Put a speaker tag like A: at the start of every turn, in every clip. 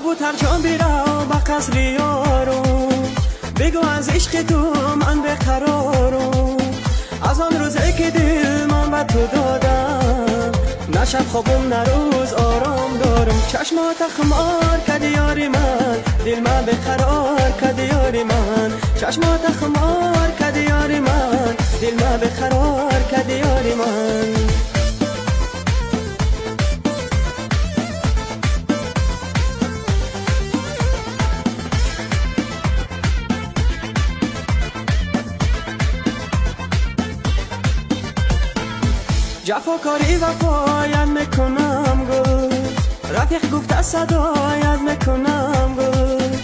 A: کبوتر جان بیرو با قصر یارو، بگو از عشق تو من بقرارم. از آن روزی که دل من به تو دادم، نه شب خوابم نه روز آرام دارم. چشمات خمار کردی یاری من، دل من بقرار کردی یاری من. چشمات خمار کردی یاری من، دل من بقرار کردی یاری من. جفاکاری وفایت میکنم گل، رفیق گفت صدایت میکنم گل.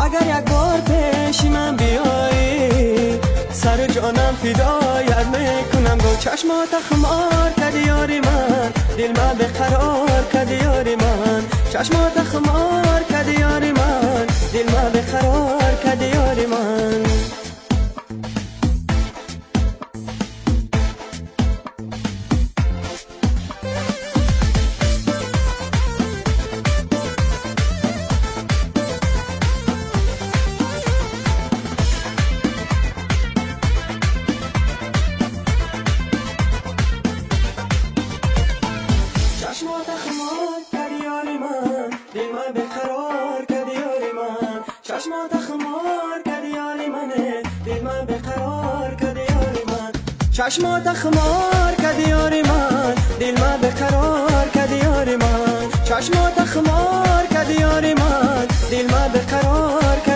A: اگر یک بار پیش من بیایی، سر جانم فدایت میکنم گل. چشمات خمار کردی یاری من، دل من بقرار کردی یاری من. چشمات خمار کردی یاری من، دل من بقرار کردی یاری من. چشمات خمار کردی یاری من، دل من بقرار کردی یاری من. چشمات خمار کردی یاری من، دل من بقرار کردی یاری من. چشمات خمار کردی یاری من، دل من بقرار کردی یاری من. چشمات خمار کردی یاری من، دل من بقرار کردی